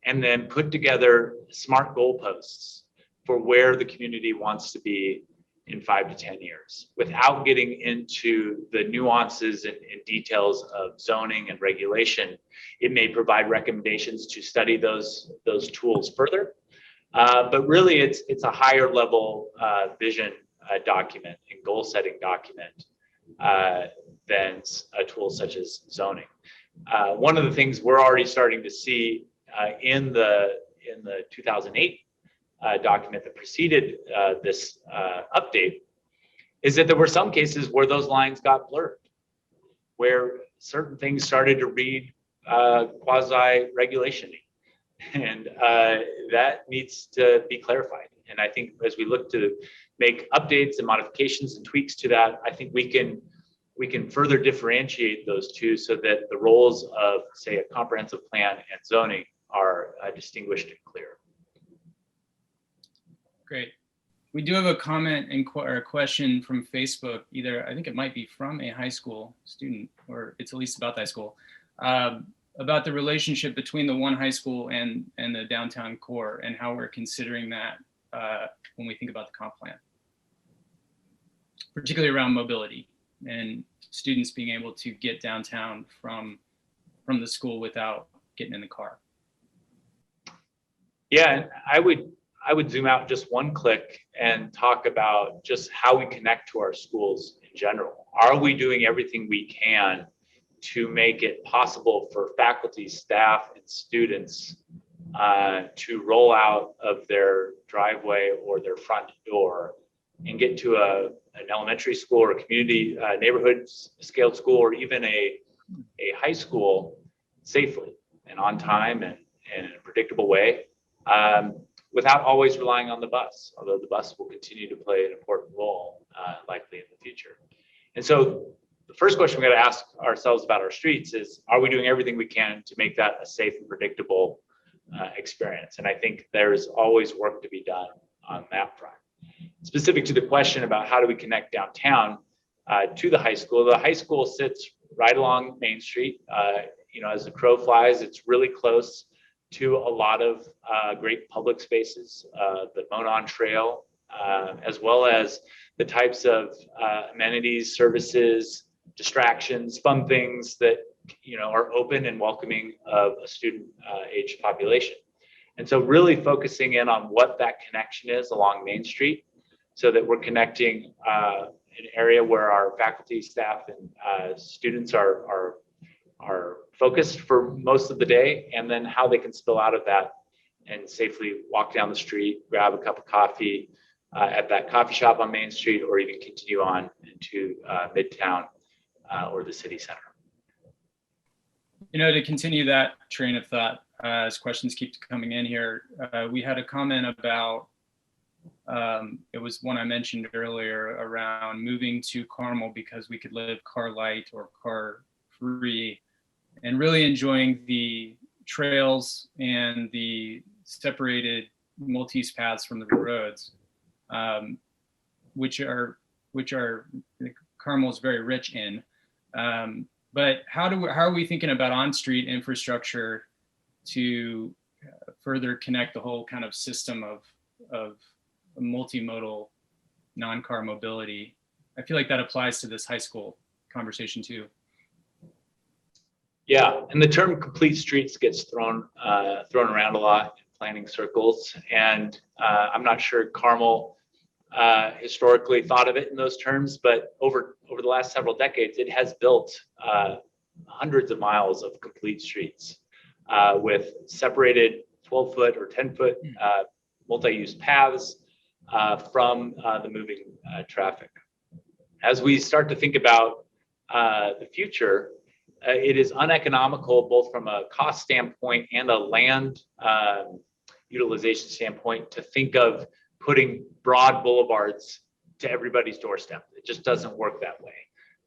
and then put together smart goalposts for where the community wants to be in 5 to 10 years, without getting into the nuances and details of zoning and regulation. It may provide recommendations to study those tools further, but really it's a higher level vision document and goal setting document than a tool such as zoning. One of the things we're already starting to see in the 2008 document that preceded this update is that there were some cases where those lines got blurred, where certain things started to read quasi-regulation-y, and that needs to be clarified. And I think as we look to make updates and modifications and tweaks to that, I think we can further differentiate those two so that the roles of, say, a comprehensive plan and zoning are distinguished and clear. Great. We do have a comment or a question from Facebook, either I think it might be from a high school student, or it's at least about the high school, about the relationship between the one high school and the downtown core, and how we're considering that when we think about the comp plan, particularly around mobility and students being able to get downtown from the school without getting in the car. Yeah, and I would zoom out just one click and talk about just how we connect to our schools in general. Are we doing everything we can to make it possible for faculty, staff, and students to roll out of their driveway or their front door and get to an elementary school or a community neighborhood scaled school, or even a high school safely and on time and in a predictable way, without always relying on the bus, although the bus will continue to play an important role likely in the future. And so the first question we got to ask ourselves about our streets is, are we doing everything we can to make that a safe and predictable experience? And I think there's always work to be done on that front. Specific to the question about how do we connect downtown to the high school sits right along Main Street. As the crow flies, it's really close to a lot of great public spaces, the Monon Trail, as well as the types of amenities, services, distractions, fun things that are open and welcoming of a student age population. And so really focusing in on what that connection is along Main Street, so that we're connecting an area where our faculty, staff, and students are focused for most of the day, and then how they can spill out of that and safely walk down the street, grab a cup of coffee at that coffee shop on Main Street, or even continue on into Midtown or the city center. To continue that train of thought, as questions keep coming in here, we had a comment about, it was one I mentioned earlier, around moving to Carmel because we could live car light or car free, and really enjoying the trails and the separated multi-use paths from the roads, which are Carmel is very rich in. But how are we thinking about on-street infrastructure to further connect the whole kind of system of multimodal non-car mobility? I feel like that applies to this high school conversation too. Yeah, and the term complete streets gets thrown around a lot in planning circles, and I'm not sure Carmel historically thought of it in those terms, but over the last several decades, it has built hundreds of miles of complete streets with separated 12-foot or 10-foot multi-use paths from the moving traffic. As we start to think about the future, it is uneconomical both from a cost standpoint and a land utilization standpoint to think of putting broad boulevards to everybody's doorstep. It just doesn't work that way.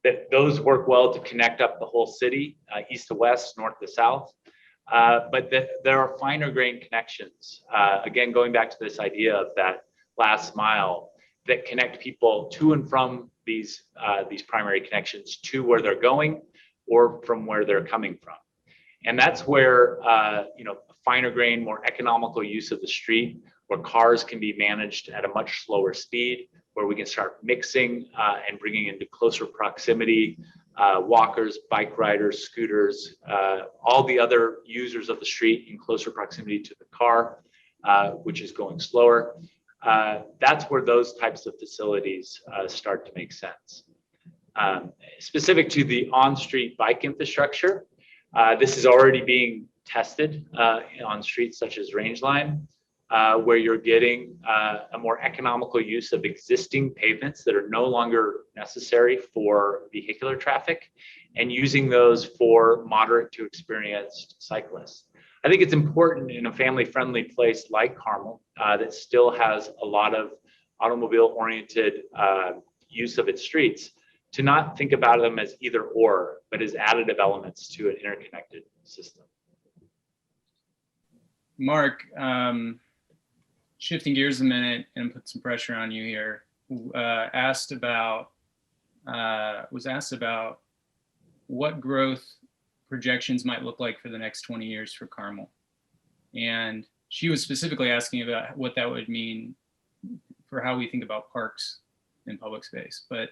That those work well to connect up the whole city, east to west, north to south, but there are finer grained connections. Again, going back to this idea of that last mile, that connect people to and from these primary connections to where they're going or from where they're coming from. And that's where finer grain, more economical use of the street, where cars can be managed at a much slower speed, where we can start mixing and bringing into closer proximity walkers, bike riders, scooters, all the other users of the street in closer proximity to the car, which is going slower. That's where those types of facilities start to make sense. Specific to the on-street bike infrastructure, this is already being tested on streets such as Rangeline, where you're getting a more economical use of existing pavements that are no longer necessary for vehicular traffic and using those for moderate to experienced cyclists. I think it's important in a family-friendly place like Carmel that still has a lot of automobile-oriented use of its streets to not think about them as either or, but as additive elements to an interconnected system. Mark, shifting gears a minute and put some pressure on you here, was asked about what growth projections might look like for the next 20 years for Carmel. And she was specifically asking about what that would mean for how we think about parks in public space. But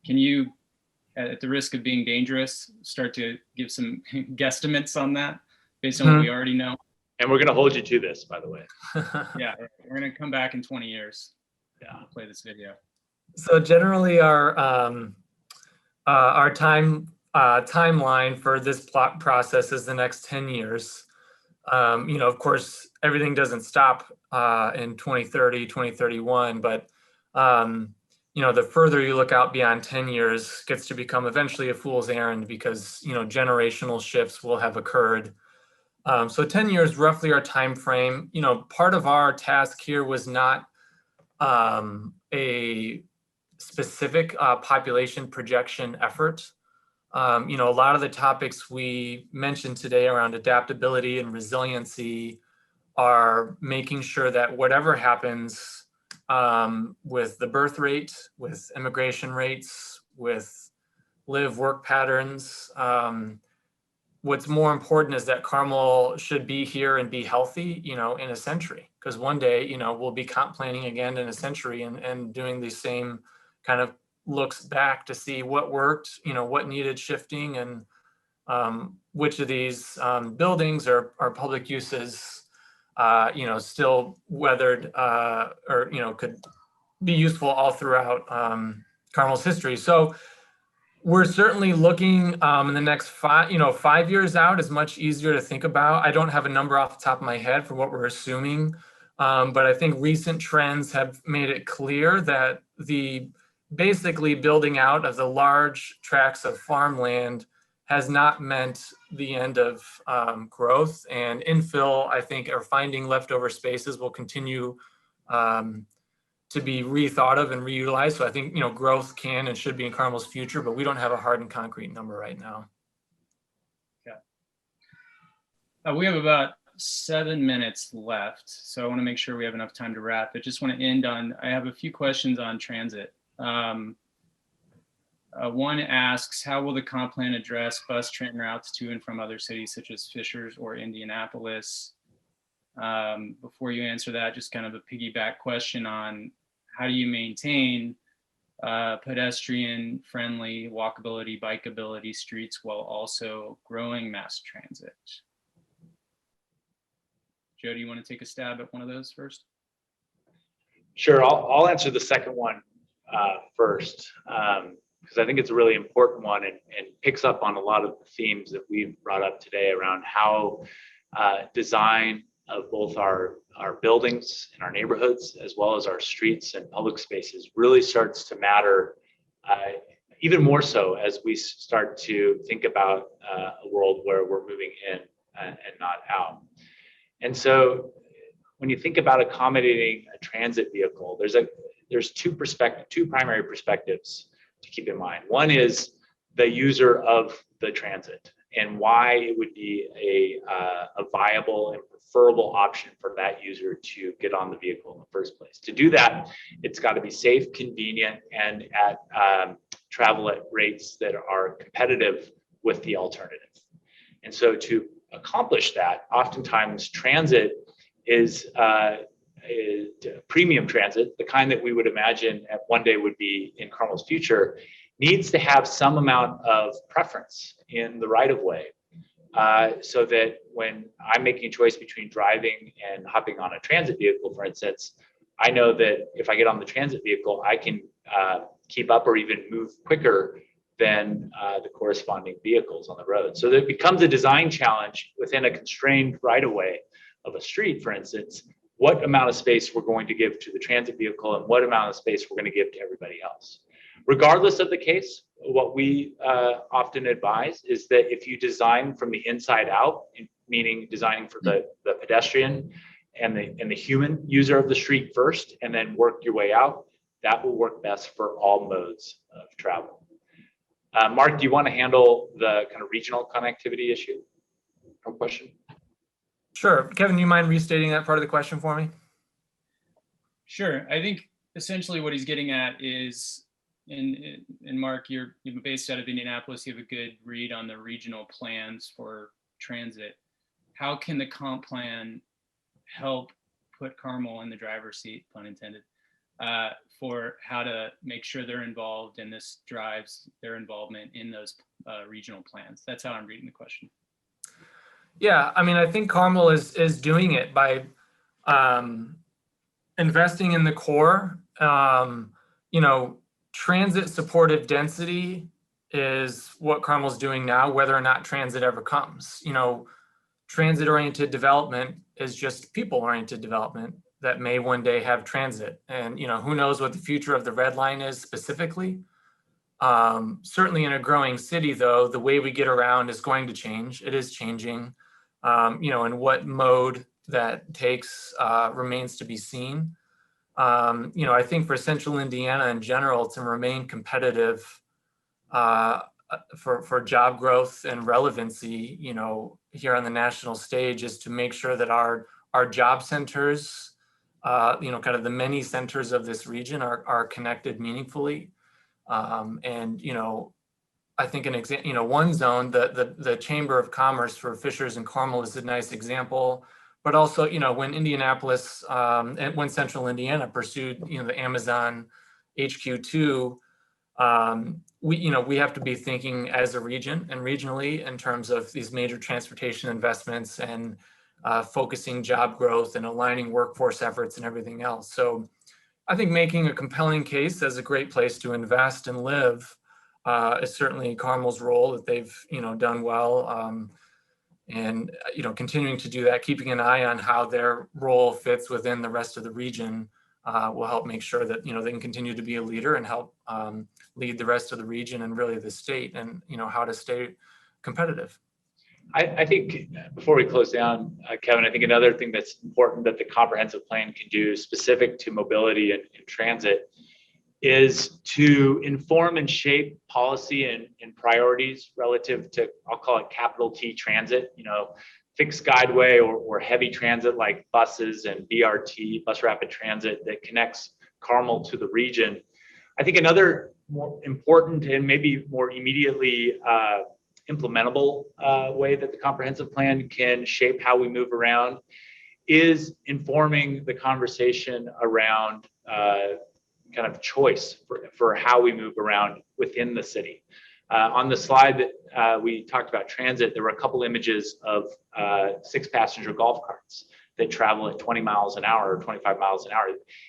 can you, at the risk of being dangerous, start to give some guesstimates on that based on what we already know? And we're going to hold you to this, by the way. Yeah, we're going to come back in 20 years. Yeah, play this video. So generally, our timeline for this plot process is the next 10 years. Of course, everything doesn't stop in 2030, 2031, but the further you look out beyond 10 years gets to become eventually a fool's errand because generational shifts will have occurred. So 10 years roughly our time frame. Part of our task here was not a specific population projection effort. A lot of the topics we mentioned today around adaptability and resiliency are making sure that whatever happens with the birth rate, with immigration rates, with live work patterns, what's more important is that Carmel should be here and be healthy, in a century. Because one day, we'll be comp planning again in a century and doing the same kind of looks back to see what worked, what needed shifting, and which of these buildings or public uses, still weathered or could be useful all throughout Carmel's history. So we're certainly looking in the next 5 years out is much easier to think about. I don't have a number off the top of my head for what we're assuming, but I think recent trends have made it clear that the basically building out of the large tracts of farmland has not meant the end of growth, and infill, I think, or finding leftover spaces will continue to be rethought of and reutilized. So I think, growth can and should be in Carmel's future, but we don't have a hard and concrete number right now. Okay. We have about 7 minutes left, so I want to make sure we have enough time to wrap. I just want to end on, I have a few questions on transit. One asks, how will the comp plan address bus train routes to and from other cities such as Fishers or Indianapolis? Before you answer that, just kind of a piggyback question on how do you maintain pedestrian friendly walkability, bikeability streets while also growing mass transit? Joe, do you want to take a stab at one of those first? Sure, I'll answer the second one first, because I think it's a really important one and picks up on a lot of the themes that we've brought up today around how design of both our buildings and our neighborhoods, as well as our streets and public spaces, really starts to matter even more so as we start to think about a world where we're moving in and not out. And so when you think about accommodating a transit vehicle, there's two primary perspectives to keep in mind. One is the user of the transit. and why it would be a viable and preferable option for that user to get on the vehicle in the first place. To do that, it's got to be safe, convenient, and at travel at rates that are competitive with the alternative. And so to accomplish that, oftentimes transit is premium transit, the kind that we would imagine at one day would be in Carmel's future, needs to have some amount of preference in the right of way, so that when I'm making a choice between driving and hopping on a transit vehicle, for instance, I know that if I get on the transit vehicle, I can keep up or even move quicker than the corresponding vehicles on the road. So that becomes a design challenge within a constrained right of way of a street, for instance, what amount of space we're going to give to the transit vehicle and what amount of space we're going to give to everybody else. Regardless of the case, what we often advise is that if you design from the inside out, meaning designing for the pedestrian and the human user of the street first, and then work your way out, that will work best for all modes of travel. Mark, do you want to handle the kind of regional connectivity issue or question? Sure. Kevin, do you mind restating that part of the question for me? Sure. I think essentially what he's getting at is, and Mark, you're based out of Indianapolis, you have a good read on the regional plans for transit. How can the comp plan help put Carmel in the driver's seat, pun intended, for how to make sure they're involved, and this drives their involvement in those regional plans? That's how I'm reading the question. Yeah, I mean, I think Carmel is doing it by investing in the core. You know, transit supportive density is what Carmel's doing now, whether or not transit ever comes. You know, transit-oriented development is just people-oriented development that may one day have transit. And, you know, who knows what the future of the Red Line is specifically. Certainly in a growing city, though, the way we get around is going to change. It is changing. You know, and what mode that takes remains to be seen. You know, I think for Central Indiana in general, to remain competitive for job growth and relevancy, you know, here on the national stage, is to make sure that our job centers, you know, kind of the many centers of this region are connected meaningfully. And, you know, I think an example, you know, one zone, the Chamber of Commerce for Fishers and Carmel is a nice example, but also, you know, when Indianapolis, and when Central Indiana pursued, you know, the Amazon HQ2, we have to be thinking as a region and regionally in terms of these major transportation investments and focusing job growth and aligning workforce efforts and everything else. So I think making a compelling case as a great place to invest and live is certainly Carmel's role that they've, you know, done well, and, you know, continuing to do that, keeping an eye on how their role fits within the rest of the region will help make sure that, you know, they can continue to be a leader and help lead the rest of the region and really the state, and, you know, how to stay competitive. I think before we close down, Kevin, I think another thing that's important that the comprehensive plan can do specific to mobility and transit is to inform and shape policy and priorities relative to, I'll call it capital T transit, you know, fixed guideway or heavy transit like buses and BRT, bus rapid transit that connects Carmel to the region. I think another more important and maybe more immediately implementable way that the comprehensive plan can shape how we move around is informing the conversation around kind of choice for how we move around within the city. On the slide that we talked about transit, there were a couple images of 6-passenger golf carts that travel at 20 miles an hour or 25 miles an hour.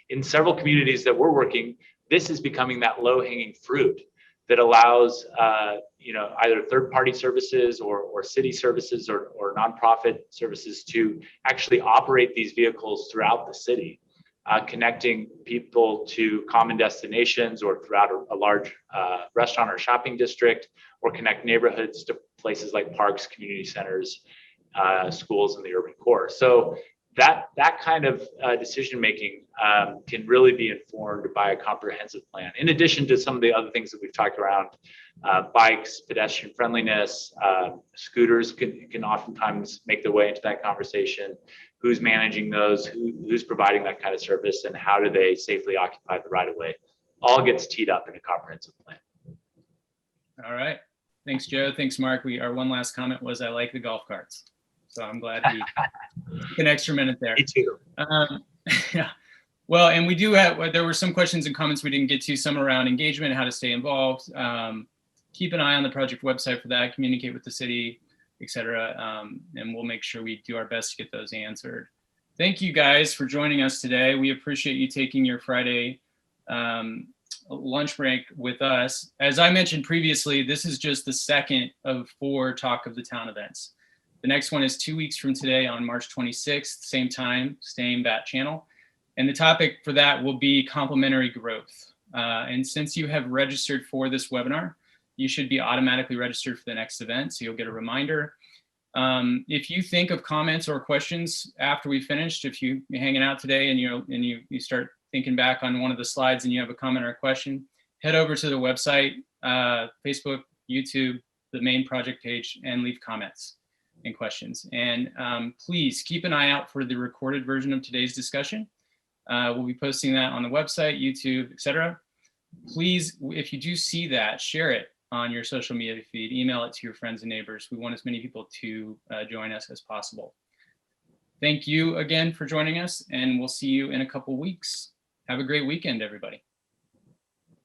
In several communities that we're working, this is becoming that low-hanging fruit that allows you know, either third-party services or city services or nonprofit services to actually operate these vehicles throughout the city, connecting people to common destinations or throughout a large restaurant or shopping district, or connect neighborhoods to places like parks, community centers, schools in the urban core. So that kind of decision making can really be informed by a comprehensive plan. In addition to some of the other things that we've talked around, bikes, pedestrian friendliness, scooters can oftentimes make their way into that conversation. Who's managing those? Who's providing that kind of service, and how do they safely occupy the right of way? All gets teed up in a comprehensive plan. All right. Thanks, Joe. Thanks, Mark. Our one last comment was, I like the golf carts. So I'm glad we took an extra minute there. Me too. Yeah. Well, and we do have, there were some questions and comments we didn't get to, some around engagement, how to stay involved. Keep an eye on the project website for that, communicate with the city, et cetera. And we'll make sure we do our best to get those answered. Thank you guys for joining us today. We appreciate you taking your Friday lunch break with us. As I mentioned previously, this is just the second of 4 Talk of the Town events. The next one is 2 weeks from today on March 26th, same time, same bat channel. And the topic for that will be complementary growth. And since you have registered for this webinar, you should be automatically registered for the next event, so you'll get a reminder. If you think of comments or questions after we finished, if you're hanging out today and you start thinking back on one of the slides and you have a comment or a question, head over to the website, Facebook, YouTube, the main project page, and leave comments and questions. And please keep an eye out for the recorded version of today's discussion. We'll be posting that on the website, YouTube, etc. Please, if you do see that, share it on your social media feed, email it to your friends and neighbors. We want as many people to join us as possible. Thank you again for joining us, and we'll see you in a couple weeks. Have a great weekend, everybody.